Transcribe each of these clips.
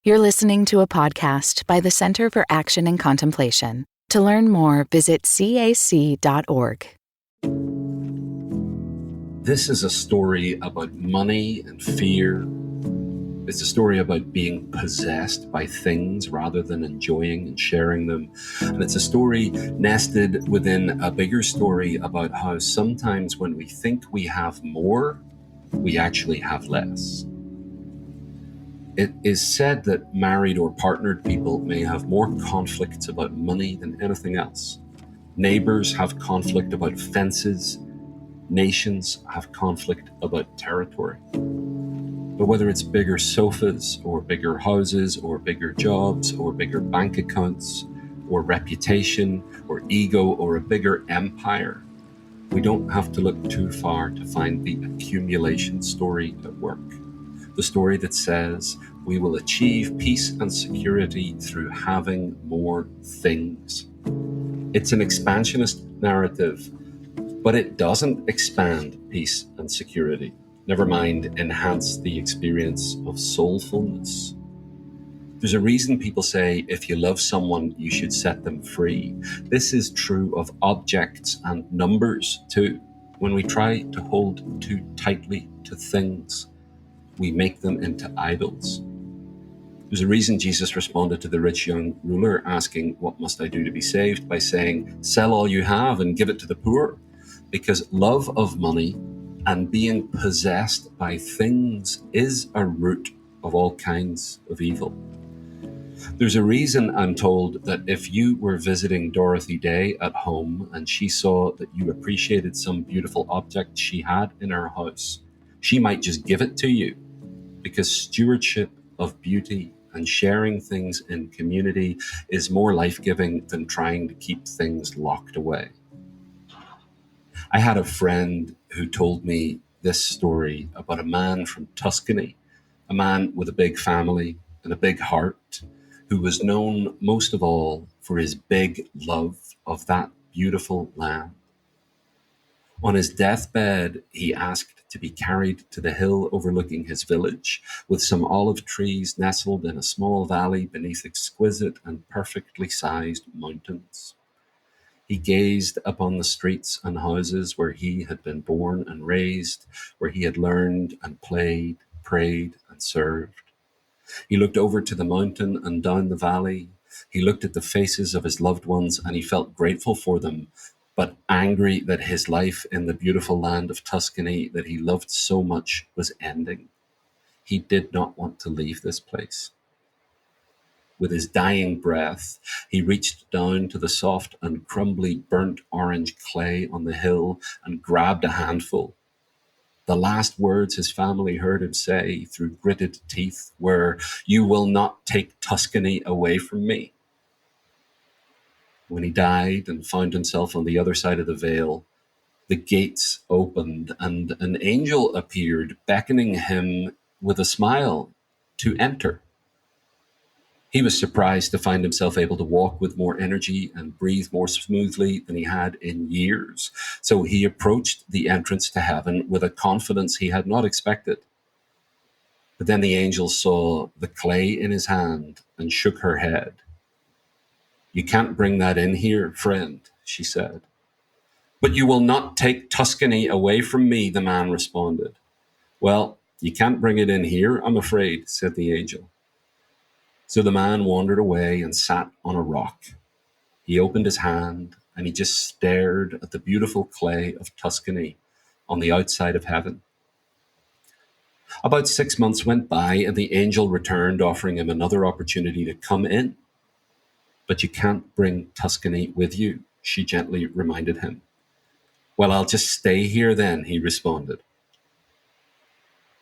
You're listening to a podcast by the Center for Action and Contemplation. To learn more, visit cac.org. This is a story about money and fear. It's a story about being possessed by things rather than enjoying and sharing them. And it's a story nested within a bigger story about how sometimes when we think we have more, we actually have less. It is said that married or partnered people may have more conflicts about money than anything else. Neighbors have conflict about fences. Nations have conflict about territory. But whether it's bigger sofas or bigger houses or bigger jobs or bigger bank accounts or reputation or ego or a bigger empire, we don't have to look too far to find the accumulation story at work. The story that says we will achieve peace and security through having more things. It's an expansionist narrative, but it doesn't expand peace and security. Never mind enhance the experience of soulfulness. There's a reason people say if you love someone, you should set them free. This is true of objects and numbers too. When we try to hold too tightly to things, we make them into idols. There's a reason Jesus responded to the rich young ruler asking, "What must I do to be saved?" by saying, "Sell all you have and give it to the poor." Because love of money and being possessed by things is a root of all kinds of evil. There's a reason, I'm told, that if you were visiting Dorothy Day at home and she saw that you appreciated some beautiful object she had in her house, she might just give it to you, because stewardship of beauty and sharing things in community is more life-giving than trying to keep things locked away. I had a friend who told me this story about a man from Tuscany, a man with a big family and a big heart, who was known most of all for his big love of that beautiful land. On his deathbed, he asked to be carried to the hill overlooking his village, with some olive trees nestled in a small valley beneath exquisite and perfectly sized mountains. He gazed upon the streets and houses where he had been born and raised, where he had learned and played, prayed and served. He looked over to the mountain and down the valley. He looked at the faces of his loved ones and he felt grateful for them, but angry that his life in the beautiful land of Tuscany that he loved so much was ending. He did not want to leave this place. With his dying breath, he reached down to the soft and crumbly burnt orange clay on the hill and grabbed a handful. The last words his family heard him say through gritted teeth were, "You will not take Tuscany away from me." When he died and found himself on the other side of the veil, the gates opened and an angel appeared, beckoning him with a smile to enter. He was surprised to find himself able to walk with more energy and breathe more smoothly than he had in years. So he approached the entrance to heaven with a confidence he had not expected. But then the angel saw the clay in his hand and shook her head. "You can't bring that in here, friend," she said. "But you will not take Tuscany away from me," the man responded. "Well, you can't bring it in here, I'm afraid," said the angel. So the man wandered away and sat on a rock. He opened his hand and he just stared at the beautiful clay of Tuscany on the outside of heaven. About 6 months went by and the angel returned, offering him another opportunity to come in. "But you can't bring Tuscany with you," she gently reminded him. "Well, I'll just stay here then," he responded.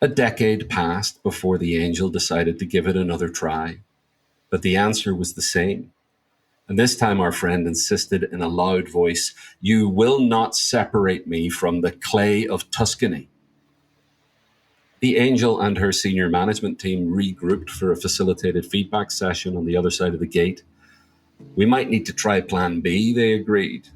A decade passed before the angel decided to give it another try. But the answer was the same. And this time our friend insisted in a loud voice, "You will not separate me from the clay of Tuscany." The angel and her senior management team regrouped for a facilitated feedback session on the other side of the gate. "We might need to try plan B," they agreed.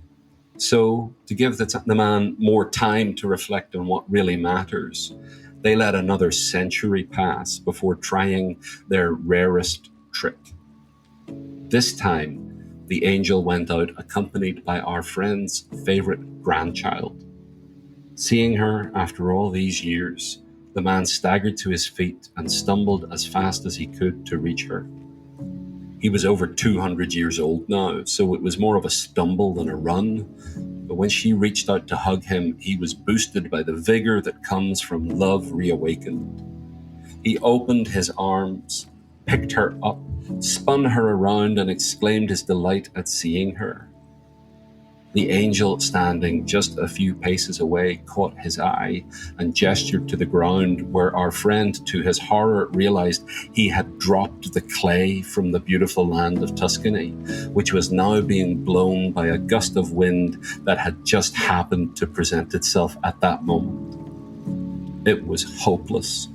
So, to give the man more time to reflect on what really matters, They let another century pass before trying their rarest trick. This time, the angel went out accompanied by our friend's favorite grandchild. Seeing her after all these years, the man staggered to his feet and stumbled as fast as he could to reach her. He was over 200 years old now, so it was more of a stumble than a run. But when she reached out to hug him, he was boosted by the vigor that comes from love reawakened. He opened his arms, picked her up, spun her around, and exclaimed his delight at seeing her. The angel, standing just a few paces away, caught his eye and gestured to the ground, where our friend, to his horror, realized he had dropped the clay from the beautiful land of Tuscany, which was now being blown by a gust of wind that had just happened to present itself at that moment. It was hopeless.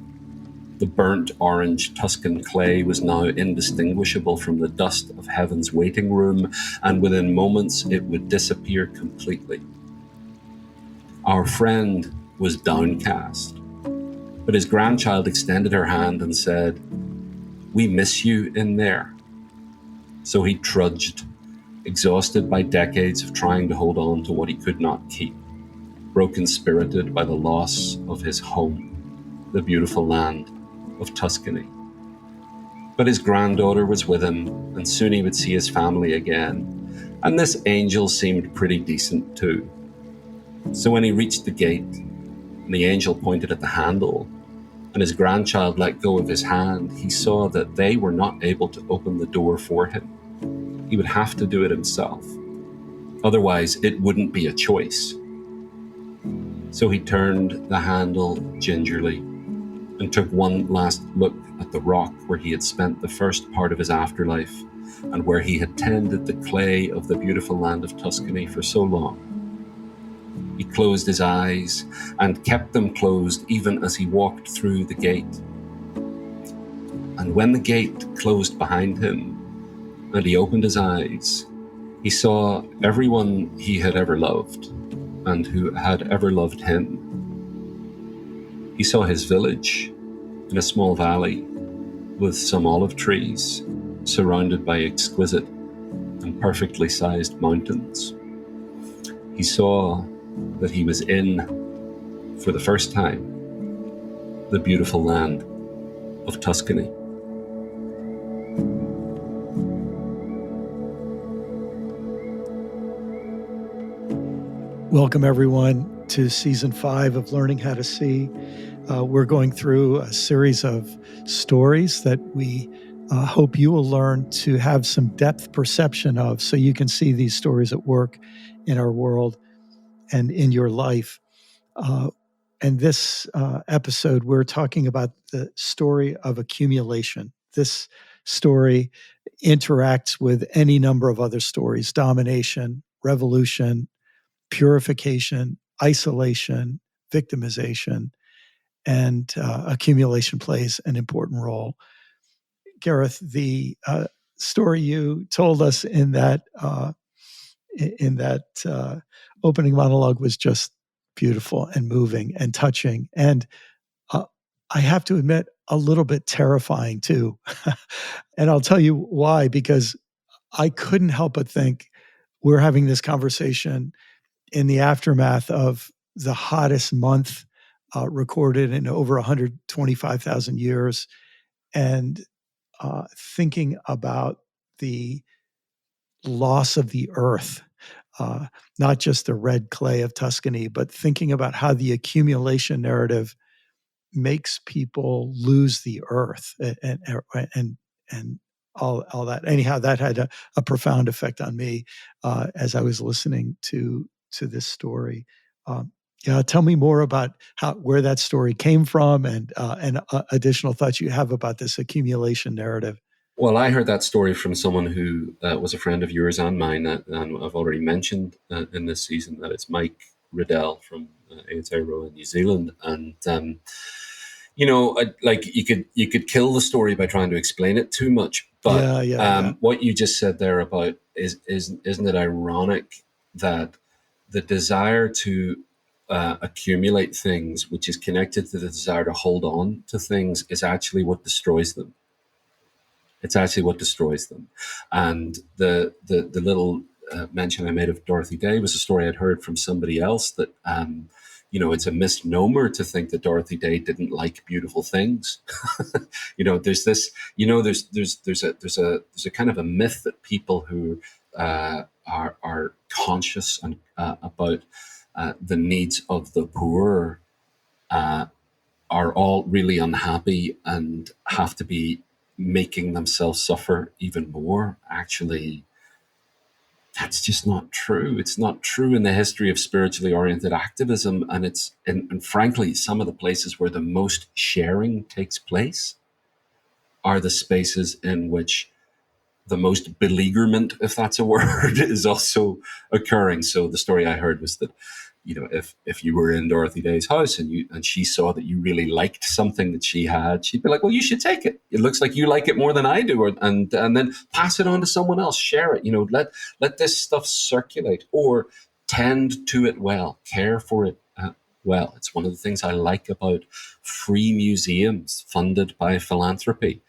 The burnt orange Tuscan clay was now indistinguishable from the dust of heaven's waiting room, and within moments it would disappear completely. Our friend was downcast, but his grandchild extended her hand and said, "We miss you in there." So he trudged, exhausted by decades of trying to hold on to what he could not keep, broken-spirited by the loss of his home, the beautiful land of Tuscany. But his granddaughter was with him, and soon he would see his family again. And this angel seemed pretty decent too. So when he reached the gate, and the angel pointed at the handle, and his grandchild let go of his hand, he saw that they were not able to open the door for him. He would have to do it himself. Otherwise, it wouldn't be a choice. So he turned the handle gingerly and took one last look at the rock where he had spent the first part of his afterlife and where he had tended the clay of the beautiful land of Tuscany for so long. He closed his eyes and kept them closed even as he walked through the gate. And when the gate closed behind him and he opened his eyes, he saw everyone he had ever loved and who had ever loved him. He saw his village in a small valley with some olive trees surrounded by exquisite and perfectly sized mountains. He saw that he was in, for the first time, the beautiful land of Tuscany. Welcome, everyone, to Season 5 of Learning How to See. We're going through a series of stories that we hope you will learn to have some depth perception of, so you can see these stories at work in our world and in your life. And this episode, we're talking about the story of accumulation. This story interacts with any number of other stories: domination, revolution, purification, isolation, victimization, and accumulation plays an important role. Gareth, the story you told us in that opening monologue was just beautiful and moving and touching, and I have to admit, a little bit terrifying too. And I'll tell you why, because I couldn't help but think we're having this conversation in the aftermath of the hottest month recorded in over 125,000 years, and thinking about the loss of the earth, not just the red clay of Tuscany, but thinking about how the accumulation narrative makes people lose the earth and all that. Anyhow, that had a profound effect on me as I was listening to this story. Tell me more about where that story came from, and additional thoughts you have about this accumulation narrative. Well, I heard that story from someone who was a friend of yours and mine, and I've already mentioned in this season that it's Mike Riddell from Aotearoa in New Zealand. And you could kill the story by trying to explain it too much. But what you just said there about isn't it ironic that the desire to accumulate things, which is connected to the desire to hold on to things, is actually what destroys them. It's actually what destroys them. And the little mention I made of Dorothy Day was a story I'd heard from somebody else that, it's a misnomer to think that Dorothy Day didn't like beautiful things. There's this, there's a kind of a myth that people who are conscious and about the needs of the poor are all really unhappy and have to be making themselves suffer even more. Actually, that's just not true. It's not true in the history of spiritually oriented activism. And and frankly, some of the places where the most sharing takes place are the spaces in which the most beleaguerment, if that's a word, is also occurring. So the story I heard was that, if you were in Dorothy Day's house and she saw that you really liked something that she had, she'd be like, well, you should take it. It looks like you like it more than I do. And then pass it on to someone else, share it, let this stuff circulate, or tend to it well, care for it well. It's one of the things I like about free museums funded by philanthropy.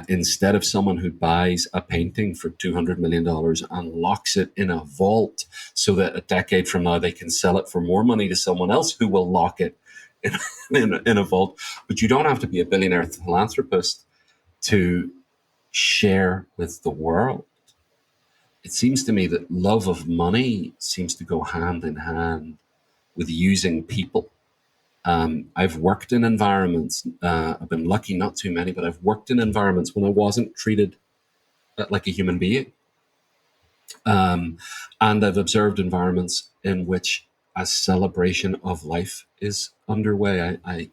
Instead of someone who buys a painting for $200 million and locks it in a vault so that a decade from now they can sell it for more money to someone else who will lock it in a vault. But you don't have to be a billionaire philanthropist to share with the world. It seems to me that love of money seems to go hand in hand with using people. I've worked in environments, I've been lucky, not too many, but I've worked in environments when I wasn't treated like a human being. And I've observed environments in which a celebration of life is underway. I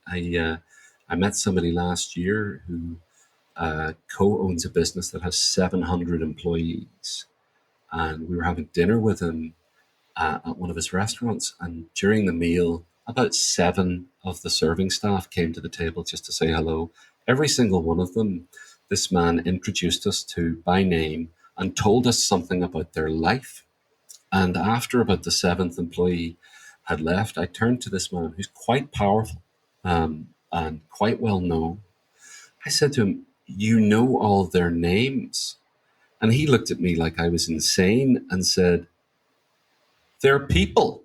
met somebody last year who co-owns a business that has 700 employees. And we were having dinner with him at one of his restaurants. And during the meal, about 7 of the serving staff came to the table just to say hello. Every single one of them, this man introduced us to by name and told us something about their life. And after about the 7th employee had left, I turned to this man who's quite powerful and quite well known. I said to him, you know all their names? And he looked at me like I was insane and said, they're people.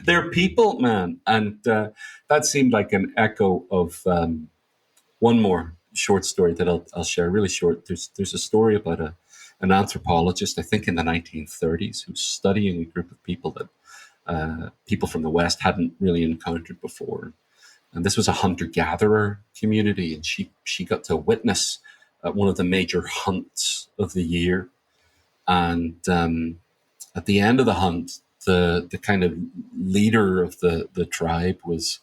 They're people, man. And that seemed like an echo of one more short story that I'll share really short. There's a story about an anthropologist, I think in the 1930s, who's studying a group of people that people from the West hadn't really encountered before. And this was a hunter-gatherer community, and she got to witness one of the major hunts of the year. And at the end of the hunt, the kind of leader of the tribe was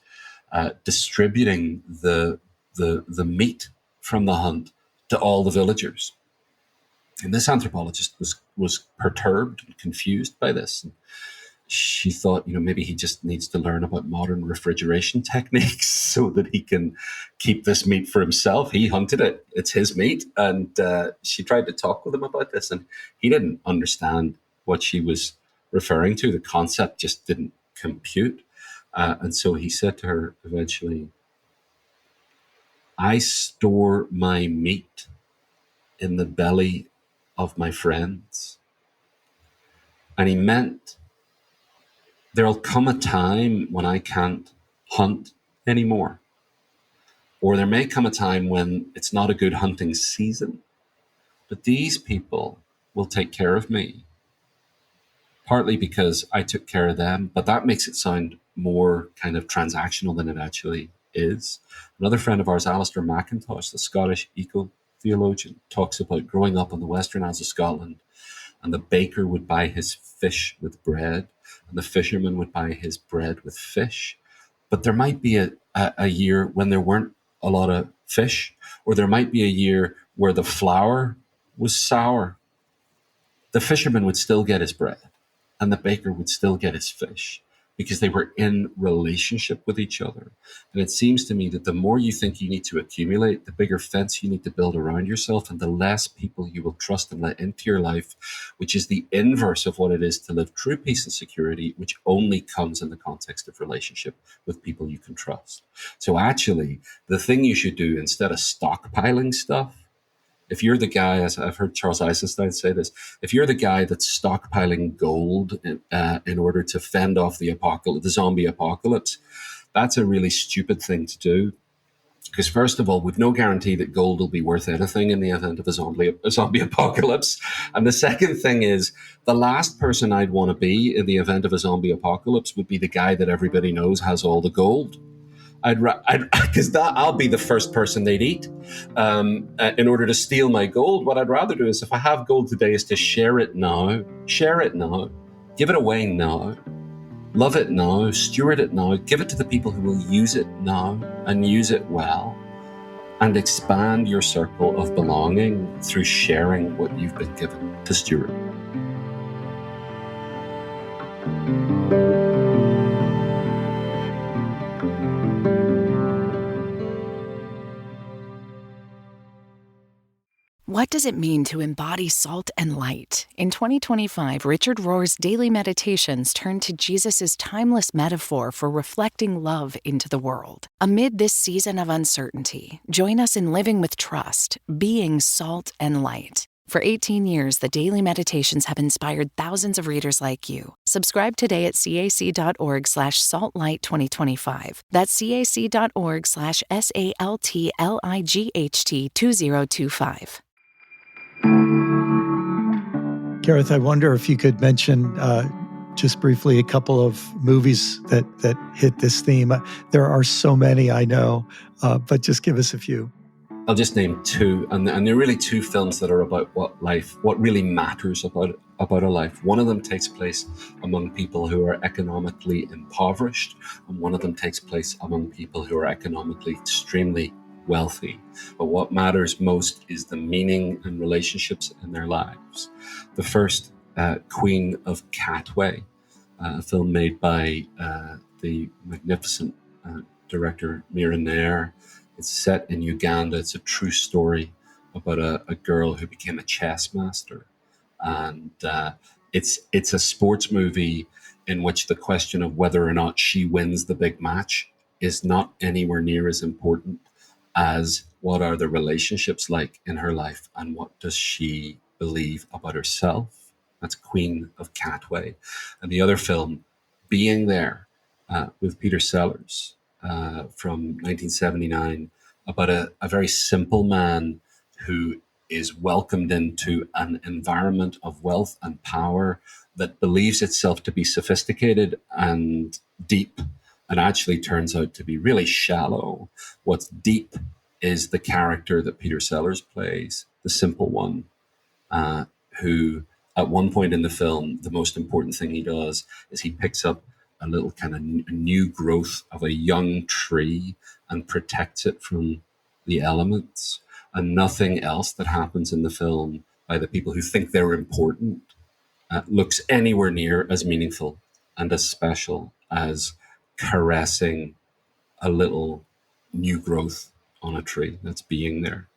distributing the meat from the hunt to all the villagers. And this anthropologist was perturbed and confused by this. And she thought, maybe he just needs to learn about modern refrigeration techniques so that he can keep this meat for himself. He hunted it. It's his meat. And she tried to talk with him about this, and he didn't understand what she was referring to. The concept just didn't compute. And so he said to her eventually, I store my meat in the belly of my friends. And he meant, there'll come a time when I can't hunt anymore. Or there may come a time when it's not a good hunting season. But these people will take care of me. Partly because I took care of them, but that makes it sound more kind of transactional than it actually is. Another friend of ours, Alistair McIntosh, the Scottish eco-theologian, talks about growing up on the Western Isles of Scotland, and the baker would buy his fish with bread, and the fisherman would buy his bread with fish. But there might be a year when there weren't a lot of fish, or there might be a year where the flour was sour. The fisherman would still get his bread, and the baker would still get his fish. because they were in relationship with each other. And it seems to me that the more you think you need to accumulate, the bigger fence you need to build around yourself, and the less people you will trust and let into your life, which is the inverse of what it is to live true peace and security, which only comes in the context of relationship with people you can trust. So actually, the thing you should do instead of stockpiling stuff, if you're the guy, as I've heard Charles Eisenstein say this, if you're the guy that's stockpiling gold in order to fend off the zombie apocalypse, that's a really stupid thing to do. Because first of all, we've no guarantee that gold will be worth anything in the event of a zombie apocalypse. And the second thing is, the last person I'd want to be in the event of a zombie apocalypse would be the guy that everybody knows has all the gold. Because I'll be the first person they'd eat in order to steal my gold. What I'd rather do is, if I have gold today, is to share it now, give it away now, love it now, steward it now, give it to the people who will use it now and use it well, and expand your circle of belonging through sharing what you've been given to steward. What does it mean to embody salt and light? In 2025, Richard Rohr's daily meditations turn to Jesus' timeless metaphor for reflecting love into the world. Amid this season of uncertainty, join us in living with trust, being salt and light. For 18 years, the daily meditations have inspired thousands of readers like you. Subscribe today at cac.org/saltlight2025. That's cac.org/SALTLIGHT2025. Gareth, I wonder if you could mention just briefly a couple of movies that hit this theme. There are so many, I know, but just give us a few. I'll just name two, and they're really two films that are about what really matters about a life. One of them takes place among people who are economically impoverished, and one of them takes place among people who are economically extremely wealthy. But what matters most is the meaning and relationships in their lives. The first, Queen of Katwe, a film made by the magnificent director Mira Nair. It's set in Uganda. It's a true story about a girl who became a chess master. And it's a sports movie in which the question of whether or not she wins the big match is not anywhere near as important as what are the relationships like in her life and what does she believe about herself. That's Queen of Katwe. And the other film, Being There, with Peter Sellers, from 1979, about a very simple man who is welcomed into an environment of wealth and power that believes itself to be sophisticated and deep, and actually turns out to be really shallow. What's deep is the character that Peter Sellers plays, the simple one, who at one point in the film, the most important thing he does is he picks up a little kind of new growth of a young tree and protects it from the elements. And nothing else that happens in the film by the people who think they're important looks anywhere near as meaningful and as special as caressing a little new growth on a tree that's being there.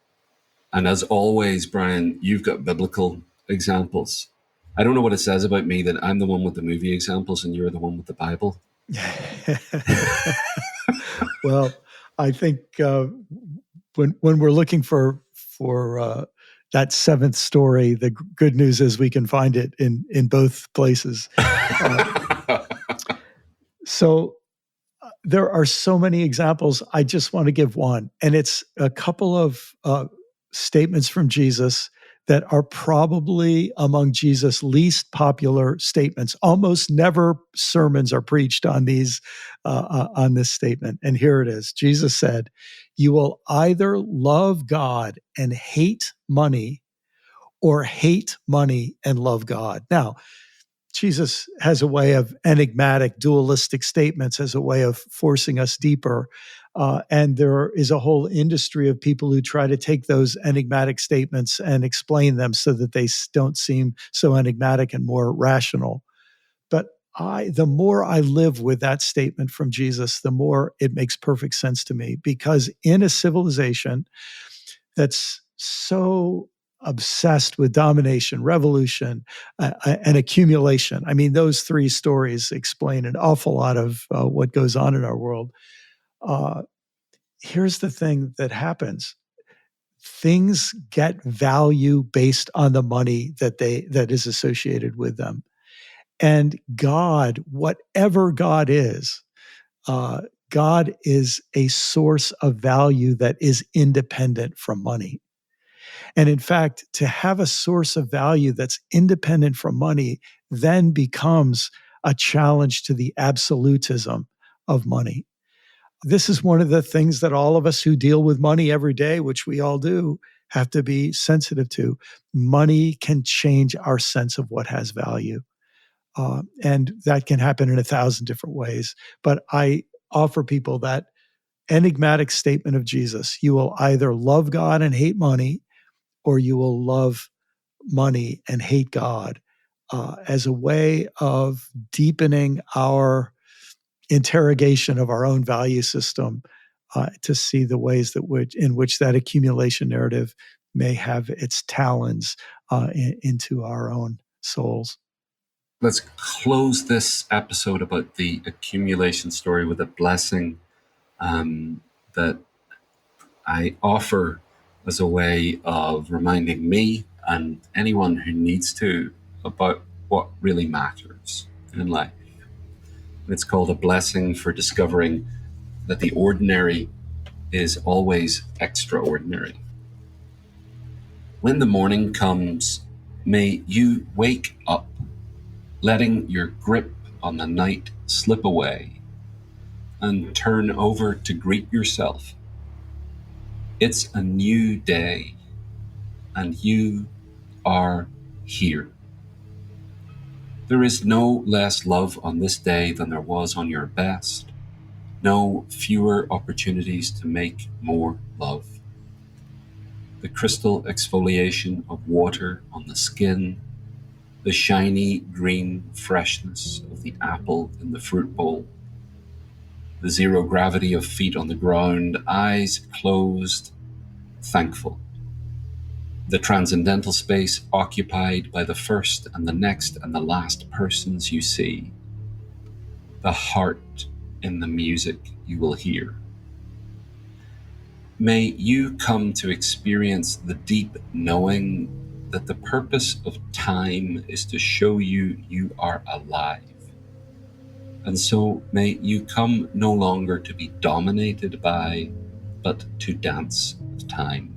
And as always, Brian, you've got biblical examples. I don't know what it says about me that I'm the one with the movie examples and you're the one with the Bible. Well, I think when we're looking for that seventh story, the good news is we can find it in both places. So there are so many examples. I just want to give one, and it's a couple of statements from Jesus that are probably among Jesus' least popular statements. Almost never sermons are preached on these on this statement. And here it is. Jesus said, "You will either love God and hate money, or hate money and love God." Now, Jesus has a way of enigmatic, dualistic statements as a way of forcing us deeper. And there is a whole industry of people who try to take those enigmatic statements and explain them so that they don't seem so enigmatic and more rational. But the more I live with that statement from Jesus, the more it makes perfect sense to me, because in a civilization that's so obsessed with domination, revolution, and accumulation. I mean, those three stories explain an awful lot of what goes on in our world. Uh, Here's the thing that happens. Things get value based on the money that is associated with them. And God, whatever uh, God is a source of value that is independent from money. And in fact, to have a source of value that's independent from money then becomes a challenge to the absolutism of money. This is one of the things that all of us who deal with money every day, which we all do, have to be sensitive to. Money can change our sense of what has value. And that can happen in 1,000 different ways. But I offer people that enigmatic statement of Jesus. You will either love God and hate money, or you will love money and hate God, as a way of deepening our interrogation of our own value system, to see the ways in which that accumulation narrative may have its talons into our own souls. Let's close this episode about the accumulation story with a blessing that I offer as a way of reminding me and anyone who needs to about what really matters in life. It's called a blessing for discovering that the ordinary is always extraordinary. When the morning comes, may you wake up, letting your grip on the night slip away, and turn over to greet yourself. It's a new day, and you are here. There is no less love on this day than there was on your best, no fewer opportunities to make more love. The crystal exfoliation of water on the skin, the shiny green freshness of the apple in the fruit bowl, the zero gravity of feet on the ground, eyes closed, thankful. The transcendental space occupied by the first and the next and the last persons you see, the heart in the music you will hear. May you come to experience the deep knowing that the purpose of time is to show you you are alive. And so may you come no longer to be dominated by, but to dance with time.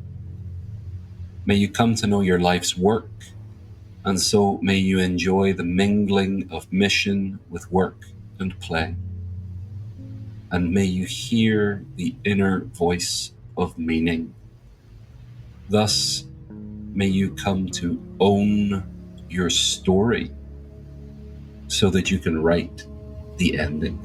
May you come to know your life's work, and so may you enjoy the mingling of mission with work and play. And may you hear the inner voice of meaning. Thus, may you come to own your story so that you can write the ending.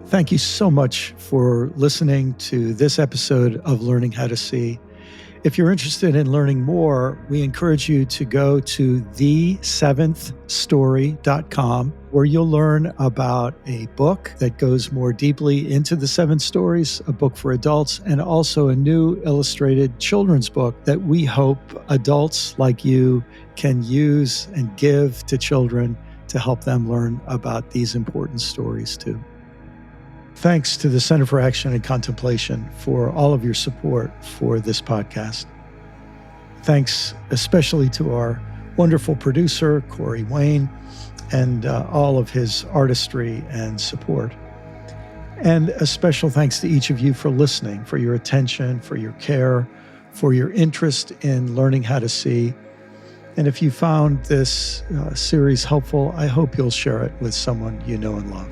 Thank you so much for listening to this episode of Learning How to See. If you're interested in learning more, we encourage you to go to the7thstory.com, where you'll learn about a book that goes more deeply into the 7 stories, a book for adults, and also a new illustrated children's book that we hope adults like you can use and give to children to help them learn about these important stories too. Thanks to the Center for Action and Contemplation for all of your support for this podcast. Thanks especially to our wonderful producer, Corey Wayne, and all of his artistry and support. And a special thanks to each of you for listening, for your attention, for your care, for your interest in learning how to see. And if you found this series helpful, I hope you'll share it with someone you know and love.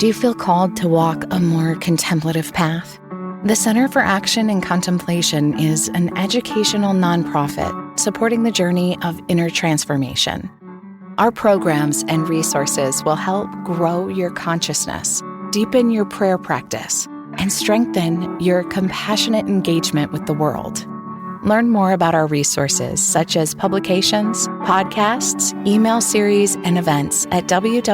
Do you feel called to walk a more contemplative path? The Center for Action and Contemplation is an educational nonprofit supporting the journey of inner transformation. Our programs and resources will help grow your consciousness, deepen your prayer practice, and strengthen your compassionate engagement with the world. Learn more about our resources, such as publications, podcasts, email series, and events at www.cac.org.